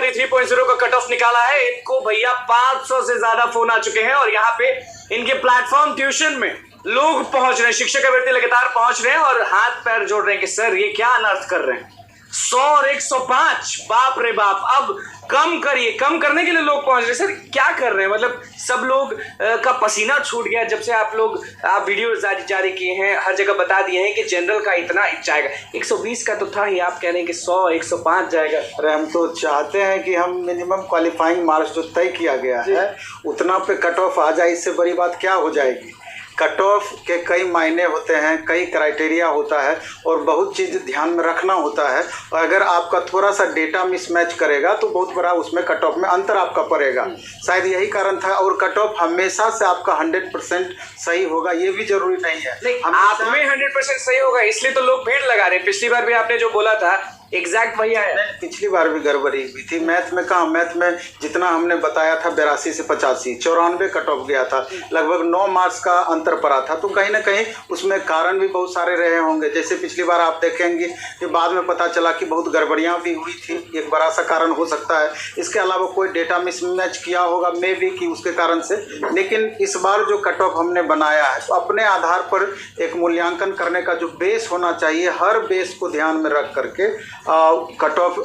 3.0 का cut off निकाला है। इनको भैया 500 से ज्यादा फोन आ चुके हैं और यहाँ पे इनके प्लेटफॉर्म ट्यूशन में लोग पहुंच रहे हैं, शिक्षक अभ्यर्थी लगातार पहुंच रहे हैं और हाथ पैर जोड़ रहे हैं कि सर ये क्या अनर्थ कर रहे हैं। 100 और 105, बाप रे बाप, अब कम करिए। कम करने के लिए लोग पहुंच रहे हैं। सर क्या कर रहे हैं? मतलब सब लोग का पसीना छूट गया जब से आप वीडियो जारी किए हैं, हर जगह बता दिए हैं कि जनरल का इतना जाएगा। 120 का तो था ही, आप कह रहे हैं कि 100 105 जाएगा। अरे हम तो चाहते हैं कि हम मिनिमम क्वालिफाइंग मार्क्स जो तय किया गया है उतना पे कट ऑफ आ जाए। इससे बड़ी बात क्या हो जाएगी? कट ऑफ के कई मायने होते हैं, कई क्राइटेरिया होता है और बहुत चीज़ ध्यान में रखना होता है। और अगर आपका थोड़ा सा डेटा मिसमैच करेगा तो बहुत बड़ा उसमें कट ऑफ में अंतर आपका पड़ेगा। शायद यही कारण था। और कट ऑफ हमेशा से आपका 100% सही होगा ये भी जरूरी नहीं है। आप में 100% सही होगा, इसलिए तो लोग भीड़ लगा रहे हैं। पिछली बार भी आपने जो बोला था एग्जैक्ट वही है। पिछली बार भी गड़बड़ी हुई थी। मैथ में कहाँ, मैथ में जितना हमने बताया था 82 से 85, 94 कट ऑफ गया था। लगभग 9 मार्क्स का अंतर पड़ा था। तो कहीं ना कहीं उसमें कारण भी बहुत सारे रहे होंगे। जैसे पिछली बार आप देखेंगे कि बाद में पता चला कि बहुत गड़बड़ियाँ भी हुई थी, एक बड़ा सा कारण हो सकता है। इसके अलावा कोई डेटा मिसमैच किया होगा मे भी कि उसके कारण से। लेकिन इस बार जो कट ऑफ हमने बनाया है तो अपने आधार पर एक मूल्यांकन करने का जो बेस होना चाहिए, हर बेस को ध्यान में रख करके कट ऑफ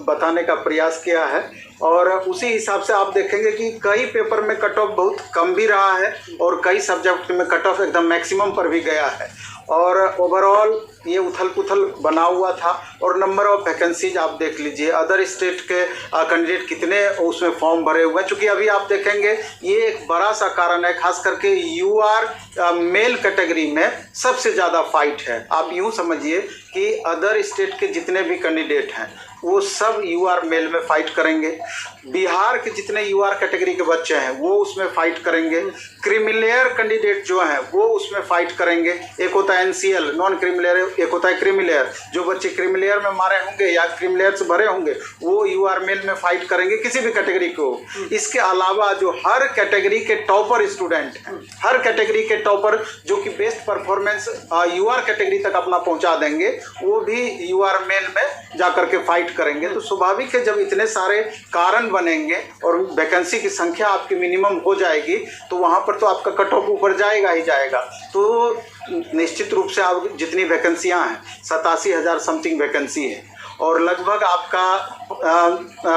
बताने का प्रयास किया है। और उसी हिसाब से आप देखेंगे कि कई पेपर में कट ऑफ बहुत कम भी रहा है और कई सब्जेक्ट में कट ऑफ एकदम मैक्सिमम पर भी गया है। और ओवरऑल ये उथल पुथल बना हुआ था। और नंबर ऑफ वैकेंसीज आप देख लीजिए, अदर स्टेट के कैंडिडेट कितने उसमें फॉर्म भरे हुए हैं। चूँकि अभी आप देखेंगे ये एक बड़ा सा कारण है, खास करके यूआर मेल कैटेगरी में सबसे ज़्यादा फाइट है। आप यूँ समझिए कि अदर स्टेट के जितने भी कैंडिडेट हैं वो सब यूआर मेल में फाइट करेंगे। बिहार के जितने यूआर कैटेगरी के बच्चे हैं वो उसमें फाइट करेंगे। क्रीमिलेयर कैंडिडेट जो हैं वो उसमें फाइट करेंगे। एक होता है एनसीएल नॉन क्रीमिलेयर, एक होता है क्रीमिलेयर। जो बच्चे क्रीमिलेयर में मारे होंगे या क्रीमिलेयर से भरे होंगे वो यूआर मेल में फाइट करेंगे, किसी भी कैटेगरी को। इसके अलावा जो हर कैटेगरी के टॉपर स्टूडेंट हैं, हर कैटेगरी के टॉपर जो कि बेस्ट परफॉर्मेंस यूआर कैटेगरी तक अपना पहुंचा देंगे, वो भी यूआर मेल में जाकर के फाइट करेंगे। तो स्वाभाविक है जब इतने सारे कारण बनेंगे और वैकेंसी की संख्या आपकी मिनिमम हो जाएगी तो वहाँ पर तो आपका कट ऑफ ऊपर जाएगा ही जाएगा। तो निश्चित रूप से आप जितनी वैकेंसियाँ हैं 87,000 समथिंग वैकेंसी है और लगभग आपका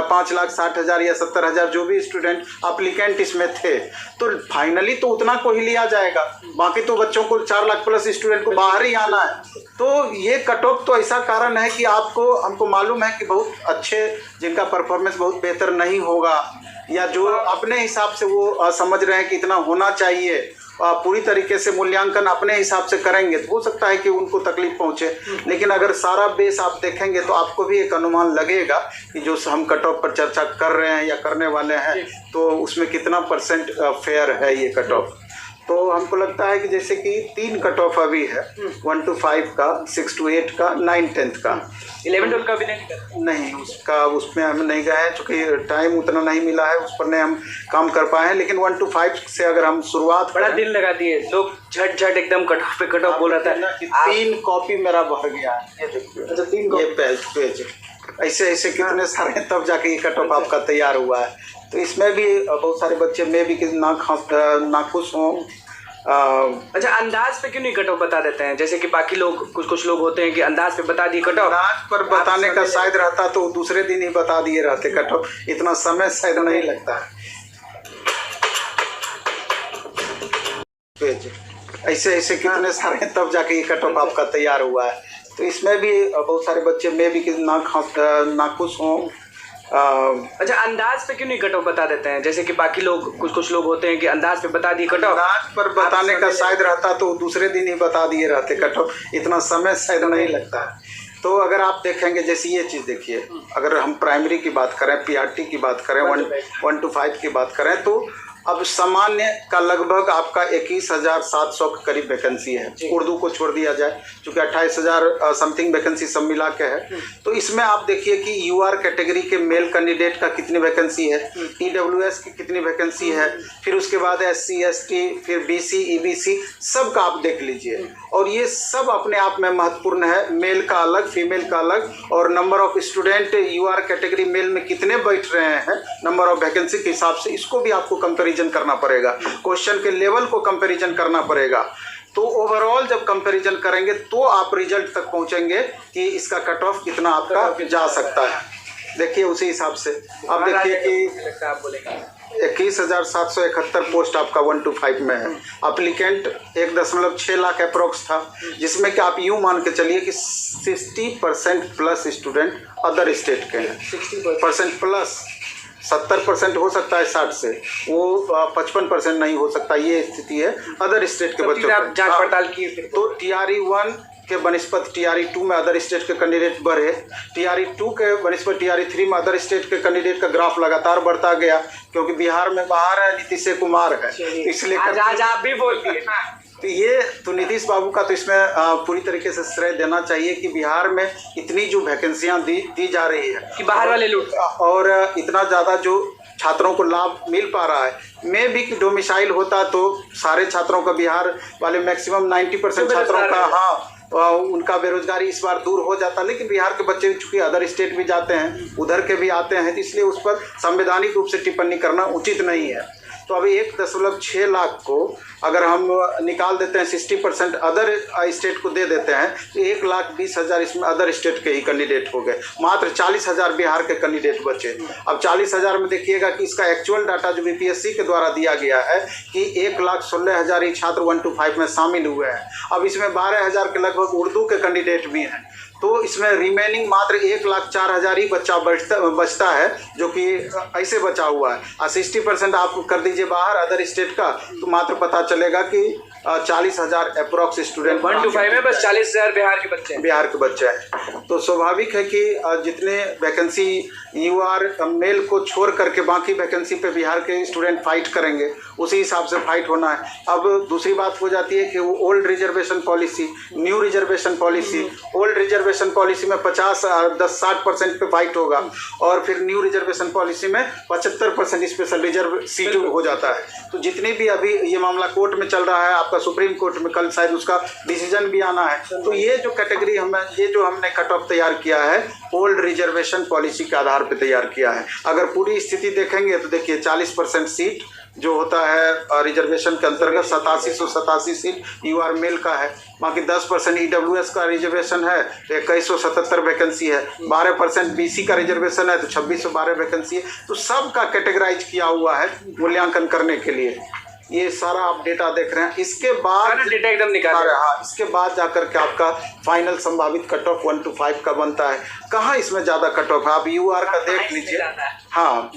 5,60,000 या 70,000 जो भी स्टूडेंट अप्लीकेंट इसमें थे, तो फाइनली तो उतना को ही लिया जाएगा। बाकी तो बच्चों को 4 लाख प्लस स्टूडेंट को बाहर ही आना है। तो ये कट ऑफ तो ऐसा कारण है कि हमको मालूम है कि बहुत अच्छे जिनका परफॉर्मेंस बहुत बेहतर नहीं होगा या जो अपने हिसाब से वो समझ रहे हैं कि इतना होना चाहिए, पूरी तरीके से मूल्यांकन अपने हिसाब से करेंगे तो हो सकता है कि उनको तकलीफ पहुंचे। लेकिन अगर सारा बेस आप देखेंगे तो आपको भी एक अनुमान लगेगा कि जो हम कट ऑफ पर चर्चा कर रहे हैं या करने वाले हैं तो उसमें कितना परसेंट फेयर है ये कट ऑफ। तो हमको लगता है कि जैसे कि 3 कट ऑफ अभी है, 1 to 5 का, 6 to 8 का, 9 10th का। 11-12 का भी नहीं उसमें हम नहीं गए हैं क्योंकि टाइम उतना नहीं मिला है, उस पर नहीं हम काम कर पाए हैं। लेकिन 1 to 5 से अगर हम शुरुआत बड़ा दिन लगा दिए लोग, झट एकदम कट ऑफ पे कट ऑफ बोल रहा था। 3 कॉपी मेरा भर गया है, ये देखिए। अच्छा 3 ये पेज ऐसे कितने सारे तब जाके ये कट ऑफ आपका तैयार हुआ है। तो इसमें भी बहुत सारे बच्चे में भी नाखुश हों। अच्छा अंदाज पे क्यों नहीं कट ऑफ बता देते हैं? जैसे कि बाकी लोग कुछ लोग होते हैं कि अंदाज पे बता दिए कट ऑफ। अंदाज पर बताने का शायद रहता तो दूसरे दिन ही बता दिए रहते कट ऑफ, इतना समय शायद नहीं लगता है। ऐसे कितने सारे तब जाके ये कट ऑफ आपका तैयार हुआ है। तो इसमें भी बहुत सारे बच्चे में भी नाखुश हों। अच्छा अंदाज पे क्यों नहीं कट ऑफ बता देते हैं? जैसे कि बाकी लोग कुछ लोग होते हैं कि अंदाज पे बता दिए कट ऑफ। अंदाज पर बताने का शायद रहता तो दूसरे दिन ही बता दिए रहते कट ऑफ, इतना समय शायद नहीं लगता है। तो अगर आप देखेंगे जैसे ये चीज़ देखिए, अगर हम प्राइमरी की बात करें, पीआरटी की बात करें, 1 to 5 की बात करें तो अब सामान्य का लगभग आपका 21,700 के करीब वैकेंसी है, उर्दू को छोड़ दिया जाए क्योंकि 28,000 समथिंग वैकेंसी सब मिला के है। तो इसमें आप देखिए कि यूआर कैटेगरी के मेल कैंडिडेट का कितनी वैकेंसी है, ईडब्ल्यूएस की कितनी वैकेंसी है, फिर उसके बाद एससी एसटी, फिर बीसी ईबीसी, सब का आप देख लीजिए। और ये सब अपने आप में महत्वपूर्ण है, मेल का अलग, फीमेल का अलग, और number of student UR category male में कितने बैठ रहे हैं नंबर ऑफ वैकेंसी के हिसाब से, इसको भी आपको कंपैरिजन करना पड़ेगा, क्वेश्चन के लेवल को कंपैरिजन करना पड़ेगा। तो ओवरऑल जब कंपैरिजन करेंगे तो आप रिजल्ट तक पहुंचेंगे कि इसका कट ऑफ कितना आपका जा सकता है। देखिए उसी हिसाब से आप देखिए कि 21,771 पोस्ट आपका 1 to 5 में है। अप्लीकेंट 1.6 लाख अप्रोक्स था, जिसमें कि आप यूँ मान के चलिए कि 60% प्लस स्टूडेंट अदर स्टेट के हैं। 60% प्लस, 70% हो सकता है 60 से, वो 55% नहीं हो सकता, ये स्थिति है अदर स्टेट के बच्चों की। जांच पड़ताल की तो TRE 1 के बनस्पत TRE 2 में अदर स्टेट के कैंडिडेट बढ़े, TRE 2 के बनस्पत TRE 3 में अदर स्टेट के कैंडिडेट का ग्राफ लगातार बढ़ता गया, क्योंकि बिहार में बाहर है, नीतीश कुमार है, इसलिए आप भी बोलिए। तो ये तो नीतीश बाबू का तो इसमें पूरी तरीके से श्रेय देना चाहिए कि बिहार में इतनी जो वैकेंसियां दी जा रही है कि बाहर वाले लोग, और इतना ज़्यादा जो छात्रों को लाभ मिल पा रहा है। मैं भी कि डोमिसाइल होता तो सारे छात्रों का, बिहार वाले मैक्सिमम 90% छात्रों का उनका बेरोजगारी इस बार दूर हो जाता, लेकिन बिहार के बच्चे चूंकि अदर स्टेट भी जाते हैं, उधर के भी आते हैं, तो इसलिए उस पर संवैधानिक रूप से टिप्पणी करना उचित नहीं है। तो अभी 1.6 लाख को अगर हम निकाल देते हैं, 60% अदर स्टेट को दे देते हैं, तो 1,20,000 इसमें अदर स्टेट के ही कैंडिडेट हो गए, मात्र 40,000 बिहार के कैंडिडेट बचे। अब 40,000 में देखिएगा कि इसका एक्चुअल डाटा जो बीपीएससी के द्वारा दिया गया है कि 1,16,000 ही छात्र 1 to 5 में शामिल हुए हैं। अब इसमें 12,000 के लगभग उर्दू के कैंडिडेट भी हैं, तो इसमें रिमेनिंग मात्र 1,04,000 ही बचता है, जो कि ऐसे बचा हुआ है। और 60% आप कर दीजिए बाहर अदर स्टेट का, तो मात्र पता चलेगा कि 40,000 अप्रोक्स स्टूडेंट 1 to 5 में बस 40,000 बिहार के बच्चे हैं। तो स्वाभाविक है कि जितने वैकेंसी यूआर मेल को छोड़ करके बाकी वैकेंसी पे बिहार के स्टूडेंट फाइट करेंगे, उसी हिसाब से फाइट होना है। अब दूसरी बात हो जाती है कि वो old reservation policy, new reservation policy, old reservation policy में 50-60% पे फाइट होगा, और फिर न्यू रिजर्वेशन पॉलिसी में 75% स्पेशल रिजर्व सीट हो जाता है। तो जितनी भी अभी ये मामला कोर्ट में चल रहा है, आपका सुप्रीम कोर्ट में, कल शायद उसका डिसीजन भी आना है। तो ये जो कैटेगरी हमने कट ऑफ तैयार किया है, ओल्ड रिजर्वेशन पॉलिसी के आधार पर तैयार किया है। अगर पूरी स्थिति देखेंगे तो देखिए 40% सीट जो होता है रिजर्वेशन के अंतर्गत 8787 सीट यूआर मेल का है, बाकी 10% ईडब्ल्यूएस का रिजर्वेशन है तो 2177 वैकेंसी है, 12% बीसी का रिजर्वेशन है तो 2612 वैकेंसी है। तो सब का कैटेगराइज किया हुआ है मूल्यांकन करने के लिए। ये सारा आप डेटा देख रहे हैं, इसके बाद डेटा एकदम निकाल रहे हैं। हाँ, इसके बाद जाकर के आपका फाइनल संभावित कट ऑफ 1 to 5 का बनता है। कहाँ इसमें ज़्यादा कट ऑफ है, आप यूआर का देख लीजिए। हाँ,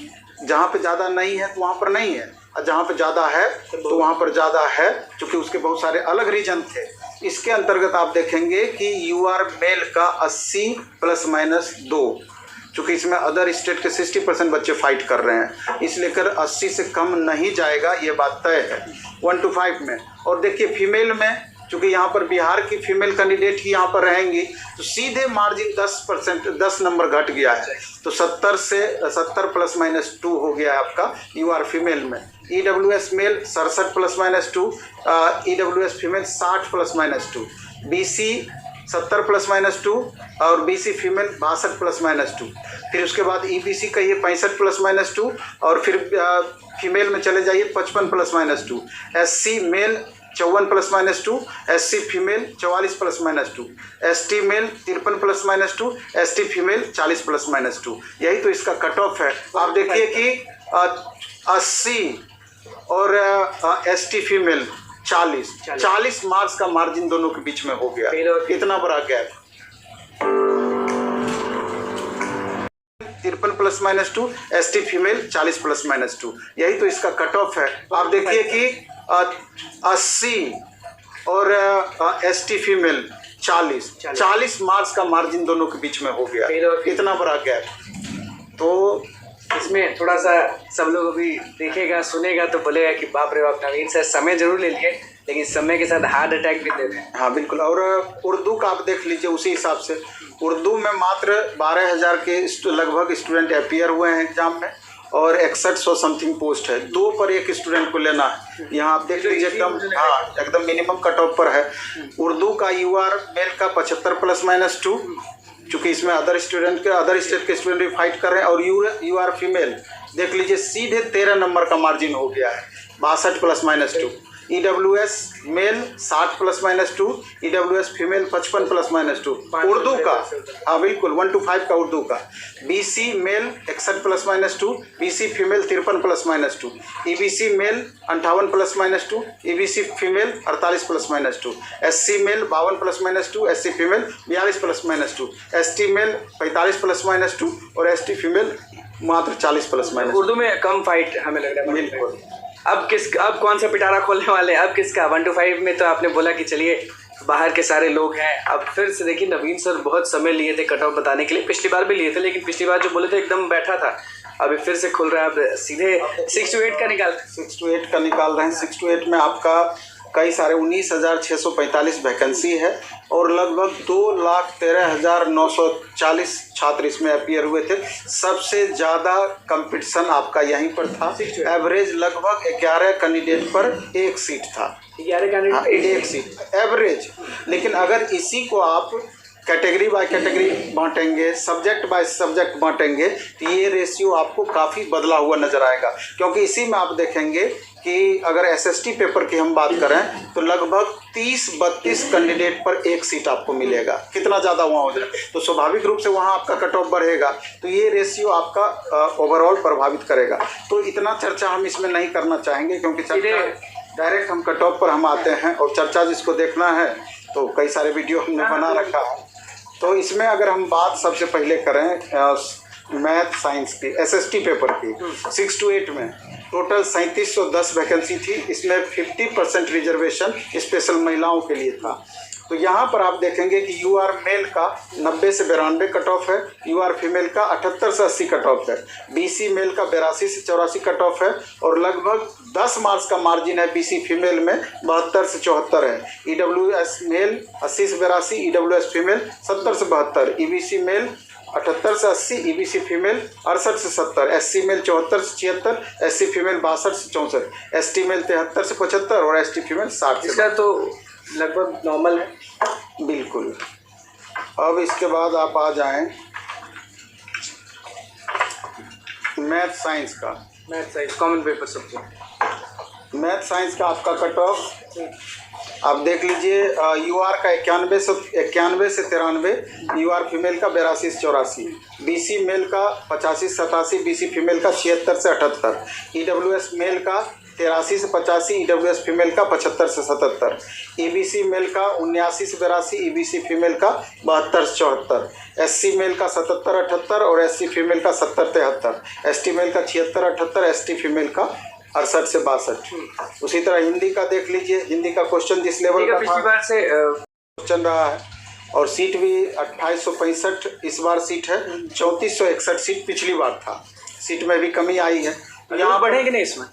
जहाँ पे ज़्यादा नहीं है तो वहाँ पर नहीं है, और जहाँ पे ज़्यादा है तो वहाँ पर ज़्यादा है, क्योंकि उसके बहुत सारे अलग रीजन थे। इसके अंतर्गत आप देखेंगे कि यूआर मेल का 80 ±2, चूँकि इसमें अदर स्टेट के 60% बच्चे फाइट कर रहे हैं, इसलिए कर 80 से कम नहीं जाएगा, ये बात तय है 1 to 5 में। और देखिए फीमेल में, चूँकि यहाँ पर बिहार की फीमेल कैंडिडेट ही यहाँ पर रहेंगी, तो सीधे मार्जिन 10 नंबर घट गया है, तो 70 से 70 ±2 हो गया है आपका यूआर फीमेल में। EWS male 67 ±2, EWS female 60 ±2, BC 70 ±2 और बीसी फीमेल 62 ±2। फिर उसके बाद ईबीसी का ये 65 ±2, और फिर फीमेल में चले जाइए 55 ±2, SC male 54 ±2, SC female 44 ±2, ST male 53 ±2, ST female 40 ±2। यही तो इसका कट ऑफ है। आप देखिए कि 80 और एसटी फीमेल 40 मार्क्स का मार्जिन दोनों के बीच में हो गया, इतना बड़ा गैप। 53 ±2, एसटी फीमेल 40 ±2, यही तो इसका कट ऑफ है। आप देखिए कि 80 और एसटी फीमेल 40 मार्क्स का मार्जिन दोनों के बीच में हो गया, इतना बड़ा गैप। तो इसमें में थोड़ा सा सब लोग अभी देखेगा सुनेगा तो बोलेगा कि बाप रे बाप, नवीन सर समय जरूर ले लिए लेकिन समय के साथ हार्ट अटैक भी दे रहे हैं। हाँ बिल्कुल। और उर्दू का आप देख लीजिए, उसी हिसाब से उर्दू में मात्र 12,000 के लगभग स्टूडेंट अपियर हुए हैं एग्जाम में और 6100 समथिंग पोस्ट है। 2 पर 1 स्टूडेंट को लेना है। यहाँ आप देख लीजिए एकदम, हाँ एकदम मिनिमम कट ऑफ पर है। उर्दू का UR मेल का 75 +-2, चूँकि इसमें अदर स्टूडेंट के अदर स्टेट के स्टूडेंट भी फाइट कर रहे हैं। और UR फीमेल देख लीजिए सीधे 13 नंबर का मार्जिन हो गया है, 62 +-2। EWS male 60 +-2, EWS female 55 +-2 Urdu का। हाँ बिल्कुल, 1 to 5 का उर्दू का। BC male 61 +-2, BC female 53 +-2, EBC male 58 +-2, EBC female 48 +-2, SC male 52 +-2, SC female 42 +-2, ST male 45 +-2 और ST फीमेल मात्र 40 +-। उर्दू में कम फाइट हमें लग रहा है। बिल्कुल। अब कौन सा पिटारा खोलने वाले हैं? अब किसका? 1 to 5 में तो आपने बोला कि चलिए बाहर के सारे लोग हैं। अब फिर से देखिए, नवीन सर बहुत समय लिए थे कट ऑफ बताने के लिए, पिछली बार भी लिए थे लेकिन पिछली बार जो बोले थे एकदम बैठा था। अभी फिर से खुल रहा है, अब सीधे 6 to 8 का निकाल 6 to 8 का निकाल रहे हैं। 6 to 8 में आपका कई सारे 19,645 वैकेंसी है और लगभग 2,13,940 छात्र इसमें अपियर हुए थे। सबसे ज़्यादा कंपटीशन आपका यहीं पर था। एवरेज लगभग 11 कैंडिडेट पर 1 सीट था। 11 कैंडिडेट 1 सीट एवरेज। लेकिन अगर इसी को आप कैटेगरी बाय कैटेगरी बांटेंगे, सब्जेक्ट बाय सब्जेक्ट बांटेंगे तो ये रेशियो आपको काफ़ी बदला हुआ नज़र आएगा। क्योंकि इसी में आप देखेंगे कि अगर SST पेपर की हम बात करें तो लगभग 30-32 कैंडिडेट पर 1 सीट आपको मिलेगा। कितना ज़्यादा वहाँ हो जाए तो स्वाभाविक रूप से वहाँ आपका कट ऑफ बढ़ेगा, तो ये रेशियो आपका ओवरऑल प्रभावित करेगा। तो इतना चर्चा हम इसमें नहीं करना चाहेंगे क्योंकि डायरेक्ट हम कट ऑफ पर हम आते हैं और चर्चा जिसको देखना है तो कई सारे वीडियो हमने बना रखा है। तो इसमें अगर हम बात सबसे पहले करें मैथ साइंस की SST पेपर की, 6 to 8 में टोटल 3710 वैकेंसी थी। इसमें 50% रिजर्वेशन स्पेशल महिलाओं के लिए था। तो यहाँ पर आप देखेंगे कि UR मेल का 90 से 92 कट ऑफ है, UR फीमेल का 78 से 80 कट ऑफ है, BC मेल का 82 से 84 कट ऑफ है और लगभग 10 मार्क्स का मार्जिन है BC फीमेल में 72 से 74 है। EWS मेल 80 से 82, EWS फीमेल 70 से 72, EBC मेल 78 से 80, EBC फीमेल 68 से 70, SC मेल 74 से 76, SC फीमेल 62 से 64, ST मेल 73 से 75 और ST फीमेल 60 से। इसका तो लगभग नॉर्मल है। बिल्कुल। अब इसके बाद आप आ जाएं मैथ साइंस का। Math science common paper subject. Math science का आपका कट ऑफ आप देख लीजिए, UR का 91 से 93, UR फीमेल का 82 से 84, BC मेल का 85 से 87, BC फीमेल का 76 से 78, EWS मेल का 83 से 85, EWS फीमेल का 75 से 77, EBC मेल का 79 से 82, EBC फीमेल का 72 से 74, SC मेल का 77 78 और SC फीमेल का 70 73, ST मेल का 76 78, ST फीमेल का 68 से 62। उसी तरह हिंदी का देख लीजिए, हिंदी का क्वेश्चन जिस लेवल का पिछली बार से क्वेश्चन रहा है और सीट भी 2865 इस बार सीट है, 3461 सीट पिछली बार था। सीट में भी कमी आई है। यहाँ बढ़ेंगे नहीं इसमें?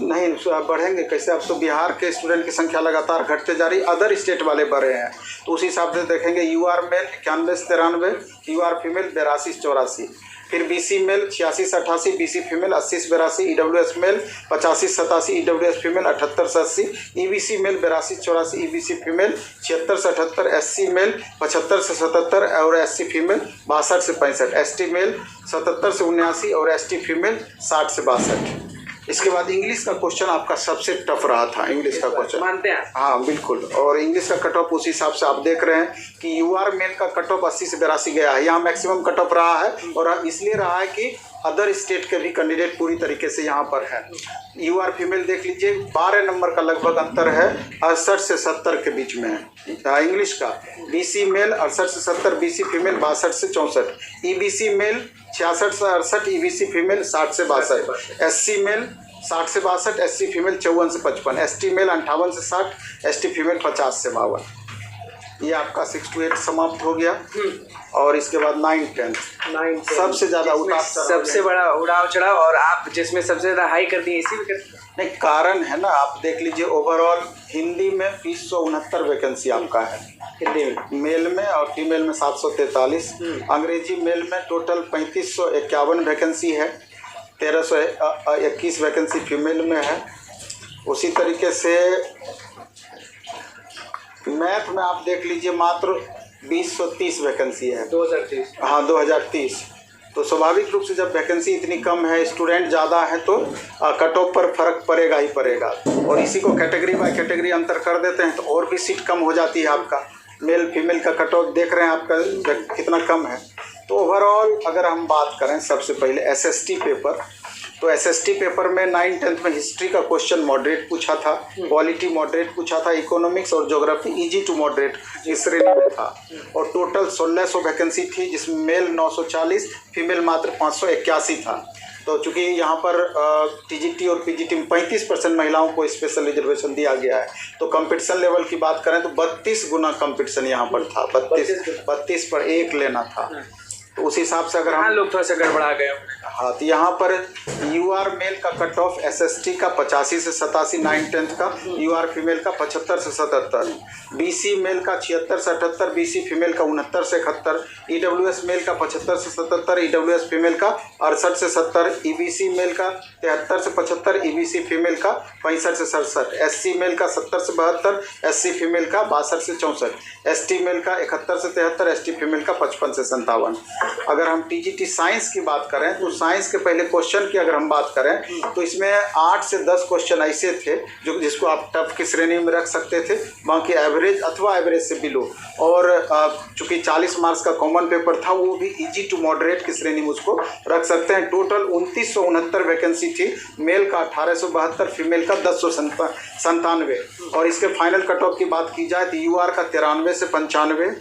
नहीं बढ़ेंगे कैसे, अब तो बिहार के स्टूडेंट की संख्या लगातार घटते जा रही, अदर स्टेट वाले बढ़े हैं तो उस हिसाब से देखेंगे। UR मेल 91 से 93, UR फीमेल 82 से 84, फिर BC मेल 86 से 88, BC फीमेल 80 से 82, EWS मेल 85 से 87, EWS फीमेल 78 से 80, EBC मेल 82 से 84, EBC फीमेल 76 से 78, SC मेल 75 से 77 और SC फीमेल 62 से 65, ST मेल 77 से 79 और ST फीमेल 60 से 62। इसके बाद इंग्लिश का क्वेश्चन आपका सबसे टफ रहा था। इंग्लिश का क्वेश्चन मानते हैं? हाँ बिल्कुल। और इंग्लिश का कट ऑफ उस हिसाब से आप देख रहे हैं कि UR मेल का कट ऑफ 80 से 82 गया है, यहाँ मैक्सिमम कट ऑफ रहा है और इसलिए रहा है कि अदर स्टेट के भी कैंडिडेट पूरी तरीके से यहाँ पर है। UR फीमेल देख लीजिए 12 नंबर का लगभग अंतर है, 68 से 70 के बीच में है। इंग्लिश का BC मेल 68 से 70, BC फीमेल 62 से 64, EBC मेल 66 से 68, EBC फीमेल 60 से 62, SC मेल 60 से 62, SC फीमेल 54 से 55, ST मेल 58 से 60, ST फीमेल 50 से 52। ये आपका 6 to 8 समाप्त हो गया और इसके बाद 9-10 सबसे ज्यादा उतार चढ़ाव, सबसे बड़ा उड़ाव चढ़ाव। और आप जिसमें सबसे ज्यादा हाई कर दिए इसी में कर नहीं, कारण है ना, आप देख लीजिए ओवरऑल हिंदी में 2069 वैकेंसी आपका है हिंदी में, मेल में, और फीमेल में 743, अंग्रेजी मेल में टोटल 3551 वैकेंसी है, 1321 वैकेंसी फीमेल में है। उसी तरीके से मैथ में आप देख लीजिए मात्र 2030 वैकेंसी है 2030। हाँ 2030। तो स्वाभाविक रूप से जब वैकेंसी इतनी कम है, स्टूडेंट ज़्यादा है, तो कट ऑफ पर फर्क पड़ेगा ही पड़ेगा। और इसी को कैटेगरी बाय कैटेगरी अंतर कर देते हैं तो और भी सीट कम हो जाती है आपका। मेल फीमेल का कट ऑफ देख रहे हैं आपका कितना कम है। तो ओवरऑल अगर हम बात करें सबसे पहले एसएसटी पेपर, तो एसएसटी पेपर में 9-10 में हिस्ट्री का क्वेश्चन मॉडरेट पूछा था, पॉलिटी मॉडरेट पूछा था, इकोनॉमिक्स और ज्योग्राफी इजी टू मॉडरेट इस श्रेणी में था। और टोटल 1600 वैकेंसी थी जिसमें मेल 940, फीमेल मात्र 581 था। तो चूँकि यहाँ पर टीजीटी और पीजीटी में 35% महिलाओं को स्पेशल रिजर्वेशन दिया गया है, तो कंपटीशन लेवल की बात करें तो 32 गुना कंपटीशन यहाँ पर था, 32 पर 1 लेना था। तो उस हिसाब से अगर हम लोग थोड़ा सा गड़बड़ा गए। हाँ, तो यहाँ पर यूआर मेल का कट ऑफ एसएसटी का 85 से 87, 9-10 का, यूआर फीमेल का 75 से 77, बीसी मेल का 76 से 78, बीसी फीमेल का 69 से 71, ईडब्ल्यूएस मेल का 75 से 77, ईडब्ल्यूएस फीमेल का 68 से 70, ईबीसी मेल का 73 से 75, ईबीसी फीमेल का 65 से 67, एससी मेल का 70 से 72, एससी फीमेल का 62 से 64, एसटी मेल का 71 से 73, एसटी फीमेल का 55 से 57। अगर हम टीजीटी साइंस की बात करें तो साइंस के पहले क्वेश्चन की अगर हम बात करें तो इसमें 8 से 10 क्वेश्चन ऐसे थे जिसको आप टफ की श्रेणी में रख सकते थे, बाकी एवरेज अथवा एवरेज से बिलो। और चूंकि 40 मार्क्स का कॉमन पेपर था वो भी इजी टू मॉडरेट की श्रेणी में उसको रख सकते हैं। टोटल 2969 वैकेंसी थी, मेल का 1872, फीमेल का 1097। और इसके फाइनल कट ऑफ की बात की जाए तो यूआर का 93 से 95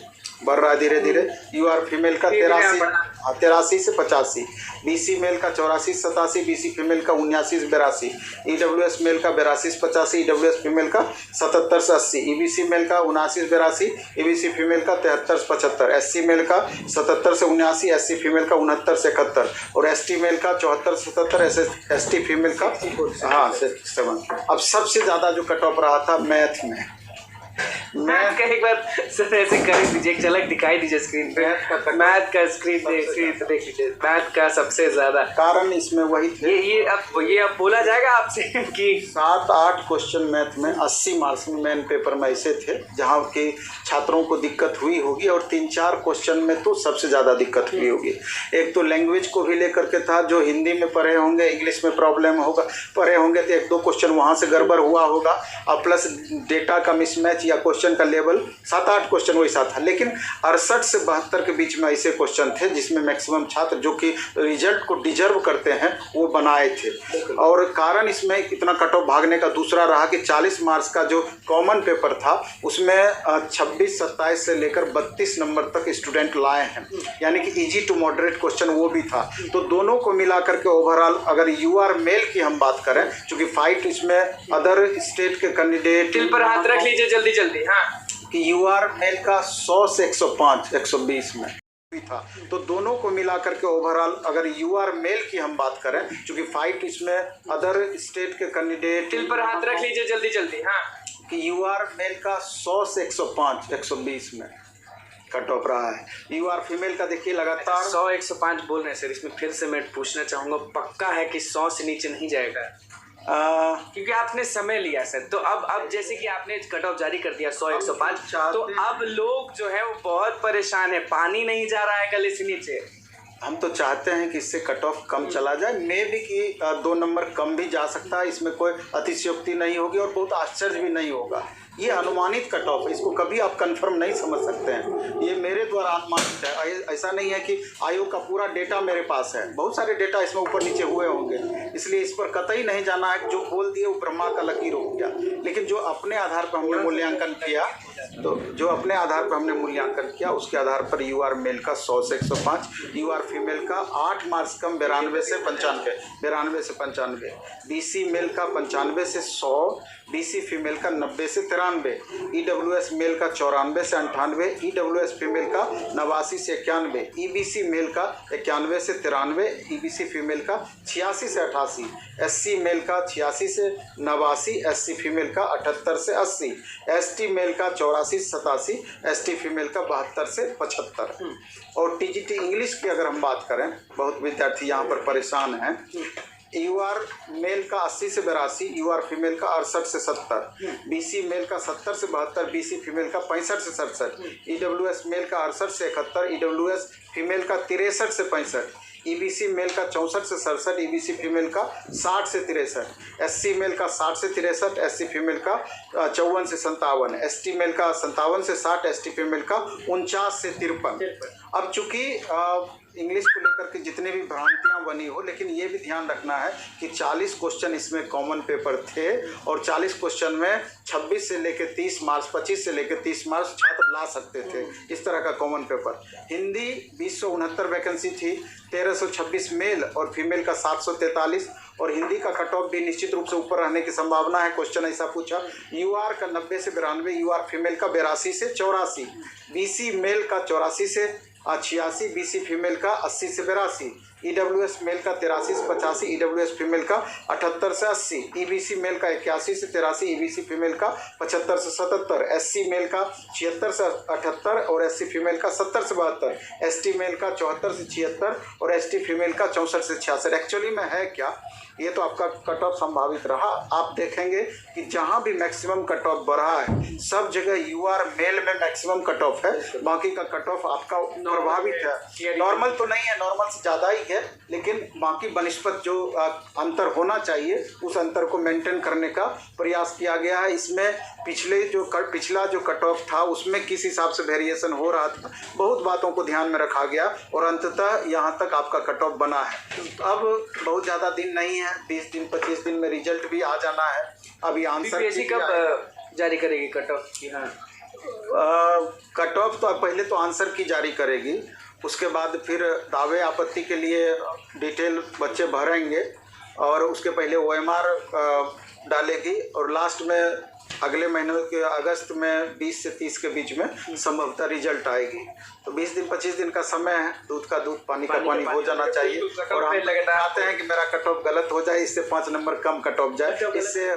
बढ़ रहा है धीरे धीरे, यूआर फीमेल का 83 से 85, बीसी मेल का 84 से 87, बीसी फीमेल का 79 से 82, ईडब्ल्यूएस मेल का 82 से 85, ईडब्ल्यूएस फीमेल का 77 से 80, ईबीसी मेल का 79 से 82, ईबीसी फीमेल का 73 से 75, एससी मेल का 77 से 79, एससी फीमेल का 69 से 71 और एसटी मेल का 74 से 77, एसटी फीमेल का 7। अब सबसे ज़्यादा जो कट ऑफ रहा था मैथ में, मैथ का एक बार सर ऐसे कर दीजिए, एक झलक दिखाई दीजिए स्क्रीन पे, मैथ का स्क्रीन देख लीजिए। मैथ का सबसे ज्यादा कारण इसमें वही थे, ये अब बोला जाएगा आपसे कि 7-8 क्वेश्चन मैथ में 80 मार्क्स में मेन पेपर में ऐसे थे जहाँ के छात्रों को दिक्कत हुई होगी, और 3-4 क्वेश्चन में तो सबसे ज़्यादा दिक्कत हुई होगी। एक तो लैंग्वेज को भी लेकर के था, जो हिंदी में पढ़े होंगे इंग्लिश में प्रॉब्लम होगा, पढ़े होंगे तो 1-2 क्वेश्चन वहाँ से गड़बड़ हुआ होगा, और प्लस डेटा का मिसमैच या क्वेश्चन का लेवल 7-8 क्वेश्चन वैसा था। लेकिन 68 से 72 के बीच में ऐसे क्वेश्चन थे जिसमें मैक्सिमम छात्र जो कि रिजल्ट को डिजर्व करते हैं वो बनाए थे। और कारण इसमें इतना कट ऑफ भागने का दूसरा रहा कि 40 मार्क्स का जो कॉमन पेपर था उसमें 26-27 से लेकर 32 नंबर तक स्टूडेंट लाए हैं, यानी कि इजी टू मॉडरेट क्वेश्चन वो भी था। तो दोनों को मिला करके ओवरऑल अगर यूआर मेल की हम बात करें, चूँकि फाइट इसमें अदर स्टेट के कैंडिडेट, दिल पर हाथ रख लीजिए जल्दी हाँ, कि यूआर मेल का 100 से 105, 120 में भी था। तो दोनों को मिला करके ओवरऑल अगर यूआर मेल की हम बात करें, क्योंकि फाइट इसमें अदर स्टेट के कैंडिडेट, दिल पर हाथ रख लीजिए जल्दी हाँ, कि यूआर मेल का 100 से 105, 120 में कट ऑफ रहा है। यूआर फीमेल का देखिए लगातार 100-105 बोल रहे हैं सर। इसमें फिर से मैं पूछना चाहूँगा, पक्का है कि 100 से नीचे नहीं जाएगा? क्योंकि आपने समय लिया सर, तो अब जैसे कि आपने कट ऑफ जारी कर दिया 100-105, तो अब लोग जो है वो बहुत परेशान है, पानी नहीं जा रहा है गले से नीचे। हम तो चाहते हैं कि इससे कट ऑफ कम चला जाए, मे भी कि 2 नंबर कम भी जा सकता है, इसमें कोई अतिशयोक्ति नहीं होगी और बहुत आश्चर्य भी नहीं होगा। ये अनुमानित कट ऑफ है, इसको कभी आप कंफर्म नहीं समझ सकते हैं, ये मेरे द्वारा अनुमानित है। ऐसा नहीं है कि आयोग का पूरा डेटा मेरे पास है, बहुत सारे डेटा इसमें ऊपर नीचे हुए होंगे, इसलिए इस पर कतई नहीं जाना है। जो बोल दिए वो ब्रह्मा का लकीर हो गया, लेकिन जो अपने आधार पर हमने मूल्यांकन किया तो जो अपने आधार पर हमने मूल्यांकन किया उसके आधार पर UR मेल का 100 से 105, UR फीमेल का 8 मार्क्स कम 92 से 95, BC मेल का 95 से 100, BC फीमेल का 90 से 93, EWS मेल का 94 से 98, EWS फीमेल का 89 से 91, EBC मेल का 91 से 93, EBC फीमेल का 86 से 88, SC मेल का 86 से 89, SC फीमेल का 78 से 80, ST मेल का 84 से 87, ST फीमेल का 72 से 75। और TGT इंग्लिश की अगर हम बात करें, बहुत विद्यार्थी यहाँ पर परेशान हैं। UR मेल का 80 से 82, UR फीमेल का 68 से 70, BC मेल का 70 से 72, BC फीमेल का 65 से 67, EWS मेल का 68 से 71, EWS फीमेल का 63 से 65, EBC मेल का 64 से 67, EBC फीमेल का 60 से 63, SC मेल का 60 से 63, SC फीमेल का 54 से 57, ST मेल का 57 से 60, ST फीमेल का 49 से 53। अब चूंकि इंग्लिश को लेकर के जितने भी भ्रांतियां बनी हो, लेकिन ये भी ध्यान रखना है कि 40 क्वेश्चन इसमें कॉमन पेपर थे और 40 क्वेश्चन में 26 से लेकर 30 मार्क्स, 25 से लेकर 30 मार्क्स छात्र ला सकते थे, इस तरह का कॉमन पेपर। हिंदी 2069 वैकेंसी थी, 1326 मेल और फीमेल का 743, और हिंदी का कट ऑफ भी निश्चित रूप से ऊपर रहने की संभावना है। क्वेश्चन ऐसा पूछा, UR का 90 से 92, UR फीमेल का 82 से 84, BC मेल का 84 से 86, BC फीमेल का 80 से 82, EWS मेल का 83 से 85, EWS फीमेल का 78 से 80, EBC मेल का 81 से 83, EBC फीमेल का 75 से 77, SC मेल का 76 से 78 और SC फीमेल का 70 से 72, ST मेल का 74 से 76 और ST फीमेल का 64 से 66। एक्चुअली में है क्या, ये तो आपका कट ऑफ संभावित रहा। आप देखेंगे कि जहाँ भी मैक्सिमम कट ऑफ बढ़ा है सब जगह UR मेल में मैक्सिमम कट ऑफ है, बाकी का कट ऑफ आपका प्रभावित है। नॉर्मल तो नहीं है, नॉर्मल से ज़्यादा ही है, लेकिन बाकी बनिस्पत जो अंतर होना चाहिए उस अंतर को मेंटेन करने का प्रयास किया गया है। इसमें पिछला जो कट ऑफ था उसमें किस हिसाब से वेरिएशन हो रहा था, बहुत बातों को ध्यान में रखा गया और अंततः यहाँ तक आपका कट ऑफ बना है। अब बहुत ज़्यादा दिन नहीं है, 20 दिन 25 दिन में रिजल्ट भी आ जाना है। अभी आंसर कब जारी करेगी कट ऑफ की? हाँ, कट ऑफ तो पहले तो आंसर की जारी करेगी, उसके बाद फिर दावे आपत्ति के लिए डिटेल बच्चे भरेंगे और उसके पहले OMR डालेगी और लास्ट में अगले महीने के अगस्त में 20 से 30 के बीच में संभवतः रिजल्ट आएगी। तो 20 दिन 25 दिन का समय है, दूध का दूध पानी का पानी हो जाना चाहिए। और हम चाहते हैं कि मेरा कट ऑफ गलत हो जाए, इससे 5 नंबर कम कट ऑफ जाए, इससे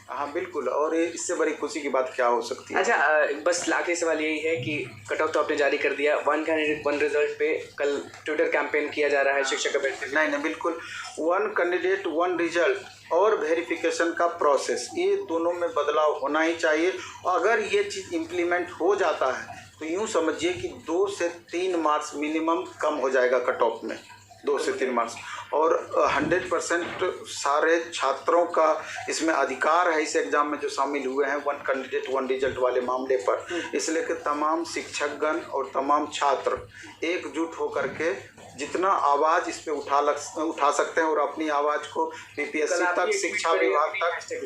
हाँ बिल्कुल, और इससे बड़ी खुशी की बात क्या हो सकती है। अच्छा, बस आखिरी सवाल यही है कि कट ऑफ तो आपने जारी कर दिया, 1 कैंडिडेट 1 रिजल्ट पे कल ट्विटर कैंपेन किया जा रहा है शिक्षक अभ्यर्थी? नहीं, बिल्कुल 1 कैंडिडेट 1 रिजल्ट और वेरिफिकेशन का प्रोसेस, ये दोनों में बदलाव होना ही चाहिए। अगर ये चीज़ इम्प्लीमेंट हो जाता है तो यूँ समझिए कि 2 से 3 मार्क्स मिनिमम कम हो जाएगा कट ऑफ में, 2 से 3 मार्क्स, और 100% सारे छात्रों का इसमें अधिकार है इस एग्ज़ाम में जो शामिल हुए हैं 1 कैंडिडेट 1 रिजल्ट वाले मामले पर। इसलिए कि तमाम शिक्षकगण और तमाम छात्र एकजुट होकर के जितना आवाज़ इस पे उठा सकते हैं और अपनी आवाज़ को BPSC तक,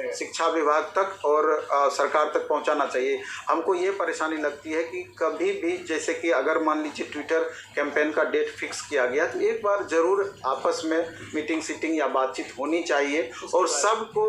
शिक्षा विभाग तक और सरकार तक पहुंचाना चाहिए। हमको ये परेशानी लगती है कि कभी भी, जैसे कि अगर मान लीजिए ट्विटर कैंपेन का डेट फिक्स किया गया तो एक बार ज़रूर आपस में मीटिंग सीटिंग या बातचीत होनी चाहिए और सबको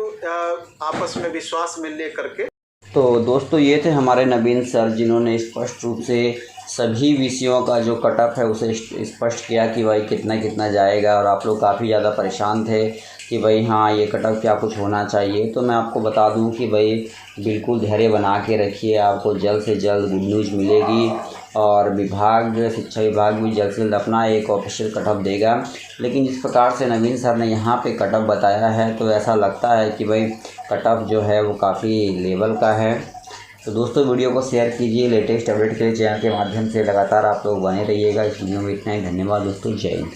आपस में विश्वास में ले करके। तो दोस्तों, ये थे हमारे नवीन सर जिन्होंने स्पष्ट रूप से सभी विषयों का जो कट ऑफ है उसे स्पष्ट किया कि भाई कितना कितना जाएगा, और आप लोग काफ़ी ज़्यादा परेशान थे कि भाई हाँ ये कट ऑफ क्या कुछ होना चाहिए। तो मैं आपको बता दूं कि भाई बिल्कुल धैर्य बना के रखिए, आपको जल्द से जल्द गुड न्यूज़ मिलेगी और शिक्षा विभाग भी जल्द से जल्द अपना एक ऑफिशियल कट ऑफ देगा। लेकिन जिस प्रकार से नवीन सर ने यहाँ पे कट ऑफ बताया है तो ऐसा लगता है कि भाई कट ऑफ जो है वो काफ़ी लेवल का है। तो दोस्तों, वीडियो को शेयर कीजिए, लेटेस्ट अपडेट के लिए चैनल के माध्यम से लगातार आप लोग बने रहिएगा। इस वीडियो में इतना ही, धन्यवाद दोस्तों, जय हिंद।